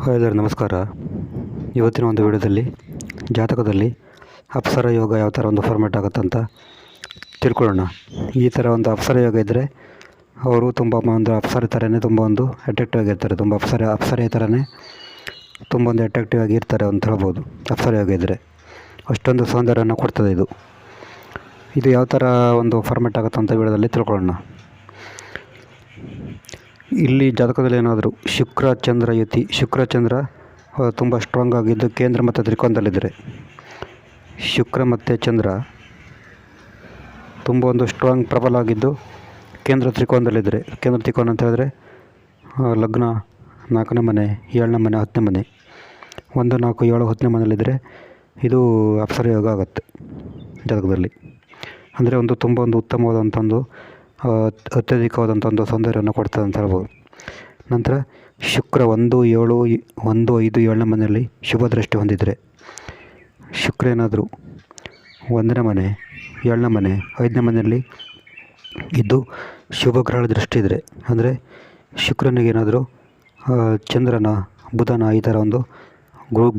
Hi ನಮಸ್ಕಾರ. ಇವತ್ತಿನ ಒಂದು ವಿಡಿಯೋದಲ್ಲಿ ಜಾತಕದಲ್ಲಿ ಅಪ್ಸರ ಯೋಗ ಯಾವ ಥರ ಒಂದು ಫಾರ್ಮ್ಯಾಟ್ ಆಗುತ್ತಂತ ತಿಳ್ಕೊಳ್ಳೋಣ. ಈ ಥರ ಒಂದು ಅಪ್ಸರ ಯೋಗ ಇದ್ದರೆ ಅವರು ತುಂಬ ಒಂದು ಅಪ್ಸರೆ ಥರನೇ ತುಂಬ ಒಂದು ಅಟ್ರಾಕ್ಟಿವ್ ಆಗಿರ್ತಾರೆ. ತುಂಬ ಅಪ್ಸರೆ ಥರನೇ ತುಂಬ ಒಂದು ಅಟ್ರಾಕ್ಟಿವ್ ಆಗಿರ್ತಾರೆ ಅಂತ ಹೇಳ್ಬೋದು. ಅಪ್ಸರ ಯೋಗ ಇದ್ದರೆ ಅಷ್ಟೊಂದು ಸೌಂದರ್ಯವನ್ನು ಕೊಡ್ತದೆ. ಇದು ಯಾವ ಥರ ಒಂದು ಫಾರ್ಮ್ಯಾಟ್ ಆಗುತ್ತೆ ಅಂತ ವಿಡಿಯೋದಲ್ಲಿ ತಿಳ್ಕೊಳ್ಳೋಣ. ಇಲ್ಲಿ ಜಾತಕದಲ್ಲಿ ಏನಾದರೂ ಶುಕ್ರ ಚಂದ್ರ ಯುತಿ, ಶುಕ್ರ ಚಂದ್ರ ತುಂಬ ಸ್ಟ್ರಾಂಗ್ ಆಗಿದ್ದು ಕೇಂದ್ರ ಮತ್ತು ತ್ರಿಕೋನದಲ್ಲಿದ್ದರೆ, ಶುಕ್ರ ಮತ್ತು ಚಂದ್ರ ತುಂಬ ಒಂದು ಸ್ಟ್ರಾಂಗ್ ಪ್ರಬಲ ಆಗಿದ್ದು ಕೇಂದ್ರ ತ್ರಿಕೋನದಲ್ಲಿದ್ದರೆ, ಕೇಂದ್ರ ತ್ರಿಕೋನ ಅಂತ ಹೇಳಿದ್ರೆ ಲಗ್ನ 4ನೇ ಮನೆ, 7ನೇ ಮನೆ, 10ನೇ ಮನೆ, 1, 4, 7, 10ನೇ ಮನೆಯಲ್ಲಿದ್ದರೆ ಇದು ಅಪ್ಸರ ಯೋಗ ಆಗುತ್ತೆ ಜಾತಕದಲ್ಲಿ. ಅಂದರೆ ತುಂಬ ಒಂದು ಉತ್ತಮವಾದಂಥ ಅತ್ಯಧಿಕವಾದಂಥ ಒಂದು ಸೌಂದರ್ಯವನ್ನು ಕೊಡ್ತದೆ ಅಂತ ಹೇಳ್ಬೋದು. ನಂತರ ಶುಕ್ರ 1, 7, 1, 5, 7ನೇ ಮನೆಯಲ್ಲಿ ಶುಭ ದೃಷ್ಟಿ ಹೊಂದಿದರೆ, ಶುಕ್ರ ಏನಾದರೂ 1ನೇ ಮನೆ, 7ನೇ ಮನೆ, 5ನೇ ಮನೆಯಲ್ಲಿ ಇದ್ದು ಶುಭ ಗ್ರಹಗಳ ದೃಷ್ಟಿ ಇದ್ದರೆ, ಅಂದರೆ ಶುಕ್ರನಿಗೆ ಏನಾದರೂ ಚಂದ್ರನ, ಬುಧನ ಈ ಥರ ಒಂದು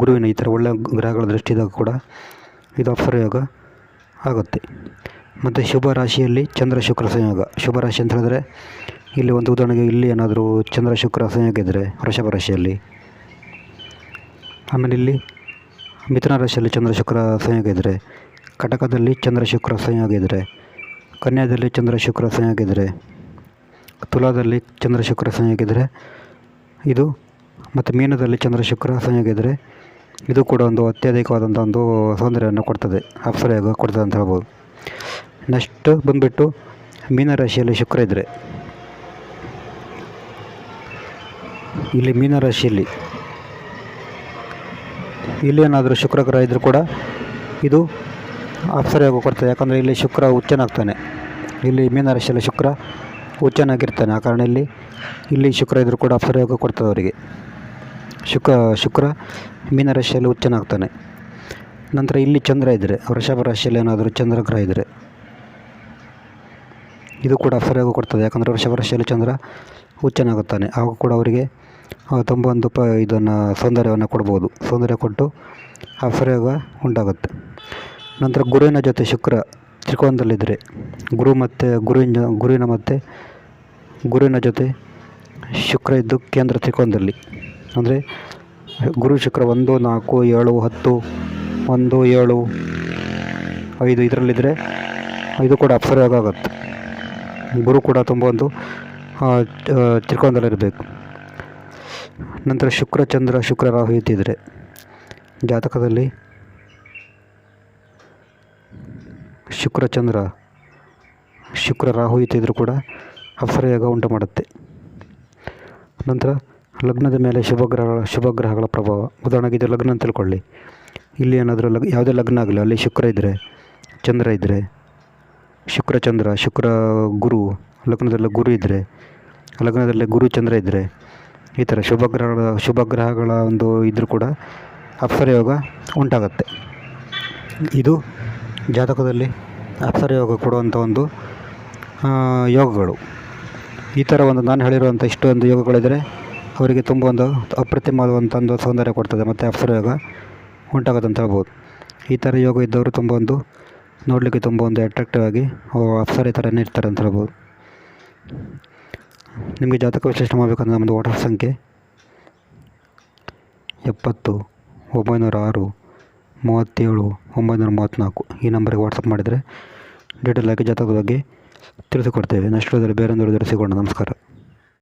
ಗುರುವಿನ ಈ ಥರ ಒಳ್ಳೆಯ ಗ್ರಹಗಳ ದೃಷ್ಟಿ ಇದ್ದಾಗ ಕೂಡ ಇದು ಅಪ್ಸರ ಯೋಗ ಆಗುತ್ತೆ. ಮತ್ತು ಶುಭ ರಾಶಿಯಲ್ಲಿ ಚಂದ್ರ ಶುಕ್ರ ಸಂಯೋಗ, ಶುಭ ರಾಶಿ ಅಂತ ಹೇಳಿದ್ರೆ ಇಲ್ಲಿ ಒಂದು ಉದಾಹರಣೆಗೆ ಇಲ್ಲಿ ಏನಾದರೂ ಚಂದ್ರ ಶುಕ್ರ ಸಂಯೋಗ ಇದ್ದರೆ ವೃಷಭ ರಾಶಿಯಲ್ಲಿ, ಆಮೇಲೆ ಇಲ್ಲಿ ಮಿಥುನ ರಾಶಿಯಲ್ಲಿ ಚಂದ್ರ ಶುಕ್ರ ಸಂಯೋಗ ಇದ್ದರೆ, ಕಟಕದಲ್ಲಿ ಚಂದ್ರ ಶುಕ್ರ ಸಂಯೋಗ ಇದ್ದರೆ, ಕನ್ಯಾದಲ್ಲಿ ಚಂದ್ರ ಶುಕ್ರ ಸಂಯೋಗ ಇದ್ದರೆ, ತುಲಾದಲ್ಲಿ ಚಂದ್ರ ಶುಕ್ರ ಸಂಯೋಗ ಇದ್ದರೆ ಇದು, ಮತ್ತು ಮೀನದಲ್ಲಿ ಚಂದ್ರ ಶುಕ್ರ ಸಂಯೋಗ ಇದ್ದರೆ ಇದು ಕೂಡ ಒಂದು ಅತ್ಯಧಿಕವಾದಂಥ ಒಂದು ಸೌಂದರ್ಯವನ್ನು ಕೊಡ್ತದೆ, ಅಪ್ಸರ ಯೋಗ ಕೊಡ್ತದೆ ಅಂತ ಹೇಳ್ಬೋದು. ನೆಕ್ಸ್ಟ್ ಬಂದುಬಿಟ್ಟು ಮೀನರಾಶಿಯಲ್ಲಿ ಶುಕ್ರ ಇದ್ದರೆ, ಇಲ್ಲಿ ಮೀನರಾಶಿಯಲ್ಲಿ ಇಲ್ಲಿ ಏನಾದರೂ ಶುಕ್ರ ಗ್ರಹ ಇದ್ದರೂ ಕೂಡ ಇದು ಅಪ್ಸರ ಯೋಗ ಕೊಡ್ತದೆ. ಯಾಕಂದರೆ ಇಲ್ಲಿ ಶುಕ್ರ ಉಚ್ಚನಾಗ್ತಾನೆ, ಇಲ್ಲಿ ಮೀನರಾಶಿಯಲ್ಲಿ ಶುಕ್ರ ಉಚ್ಚನಾಗಿರ್ತಾನೆ. ಆ ಕಾರಣ ಇಲ್ಲಿ ಶುಕ್ರ ಇದ್ದರೂ ಕೂಡ ಅಪ್ಸರ ಯೋಗ ಕೊಡ್ತದೆ ಅವರಿಗೆ. ಶುಕ್ರ ಮೀನರಾಶಿಯಲ್ಲಿ ಉಚ್ಚನಾಗ್ತಾನೆ. ನಂತರ ಇಲ್ಲಿ ಚಂದ್ರ ಇದ್ದರೆ, ವೃಷಭ ರಾಶಿಯಲ್ಲಿ ಏನಾದರೂ ಚಂದ್ರ ಗ್ರಹ ಇದ್ದರೆ ಇದು ಕೂಡ ಅಪ್ಸರ ಯೋಗ ಕೊಡ್ತದೆ. ಯಾಕಂದರೆ ವೃಷಭ ರಾಶಿಯಲ್ಲಿ ಚಂದ್ರ ಉಚ್ಚನಾಗುತ್ತಾನೆ. ಆಗ ಕೂಡ ಅವರಿಗೆ ತುಂಬ ಒಂದು ಇದನ್ನು ಸೌಂದರ್ಯವನ್ನು ಕೊಡ್ಬೋದು. ಸೌಂದರ್ಯ ಕೊಟ್ಟು ಅಪ್ಸರ ಯೋಗ ಉಂಟಾಗುತ್ತೆ. ನಂತರ ಗುರುವಿನ ಜೊತೆ ಶುಕ್ರ ತ್ರಿಕೋನದಲ್ಲಿದ್ದರೆ, ಗುರುವಿನ ಜೊತೆ ಶುಕ್ರ ಇದ್ದು ಕೇಂದ್ರ ತ್ರಿಕೋನದಲ್ಲಿ, ಅಂದರೆ ಗುರು ಶುಕ್ರ 1, 4, 7, 10, 1, 7, 5 ಇದರಲ್ಲಿದ್ದರೆ ಇದು ಕೂಡ ಅಪ್ಸರ ಯೋಗ ಆಗುತ್ತೆ. ಗುರು ಕೂಡ ತುಂಬ ಒಂದು ತ್ರಿಕೋನದಲ್ಲಿರಬೇಕು. ನಂತರ ಶುಕ್ರ ಚಂದ್ರ ಶುಕ್ರ ರಾಹು ಇದ್ದರೆ ಜಾತಕದಲ್ಲಿ ಶುಕ್ರ ಚಂದ್ರ ಶುಕ್ರ ರಾಹು ಇದ್ದರೂ ಕೂಡ ಅಪ್ಸರ ಯೋಗ ಉಂಟು ಮಾಡುತ್ತೆ. ನಂತರ ಲಗ್ನದ ಮೇಲೆ ಶುಭ ಗ್ರಹಗಳ ಪ್ರಭಾವ. ಉದಾಹರಣೆಗೆ ಇದು ಲಗ್ನ ಅಂತ ತಿಳ್ಕೊಳ್ಳಿ. ಇಲ್ಲಿ ಏನಾದರೂ ಯಾವುದೇ ಲಗ್ನ ಆಗಲಿ, ಅಲ್ಲಿ ಶುಕ್ರ ಇದ್ದರೆ, ಚಂದ್ರ ಇದ್ದರೆ, ಶುಕ್ರ ಚಂದ್ರ ಶುಕ್ರ ಗುರು, ಲಗ್ನದಲ್ಲಿ ಗುರು ಇದ್ದರೆ, ಲಗ್ನದಲ್ಲಿ ಗುರು ಚಂದ್ರ ಇದ್ದರೆ, ಈ ಥರ ಶುಭ ಗ್ರಹಗಳ ಒಂದು ಇದ್ದರೂ ಕೂಡ ಅಪ್ಸರ ಯೋಗ ಉಂಟಾಗತ್ತೆ. ಇದು ಜಾತಕದಲ್ಲಿ ಅಪ್ಸರ ಯೋಗ ಕೊಡುವಂಥ ಒಂದು ಯೋಗಗಳು. ಈ ಥರ ಒಂದು ನಾನು ಹೇಳಿರುವಂಥ ಇಷ್ಟೊಂದು ಯೋಗಗಳಿದ್ದರೆ ಅವರಿಗೆ ತುಂಬ ಒಂದು ಅಪ್ರತಿಮವಾದಂಥ ಒಂದು ಸೌಂದರ್ಯ ಕೊಡ್ತದೆ ಮತ್ತು ಅಪ್ಸರ ಯೋಗ ಉಂಟಾಗುತ್ತೆ ಅಂತ ಹೇಳ್ಬೋದು. ಈ ಥರ ಯೋಗ ಇದ್ದವರು ತುಂಬ ಒಂದು ನೋಡಲಿಕ್ಕೆ ತುಂಬ ಒಂದು ಅಟ್ರಾಕ್ಟಿವ್ ಆಗಿ ಅಪ್ಸರೆ ಥರನೇ ಇರ್ತಾರೆ ಅಂತ ಹೇಳ್ಬೋದು. ನಿಮಗೆ ಜಾತಕ ವಿಶ್ಲೇಷಣೆ ಮಾಡಬೇಕಂದ್ರೆ ನಮ್ಮದು ವಾಟ್ಸಪ್ ಸಂಖ್ಯೆ 70 906 37 934 ಈ ನಂಬರಿಗೆ ವಾಟ್ಸಪ್ ಮಾಡಿದರೆ ಡೀಟೇಲ್ ಆಗಿ ಜಾತಕದ ಬಗ್ಗೆ ತಿಳಿಸಿಕೊಡ್ತೇವೆ. ನೆಕ್ಸ್ಟ್ ವಿಡಿಯೋದಲ್ಲಿ ಬೇರೊಂದು ವಿಡಿಯೋದಲ್ಲಿ ಸಿಗೋಣ. ನಮಸ್ಕಾರ.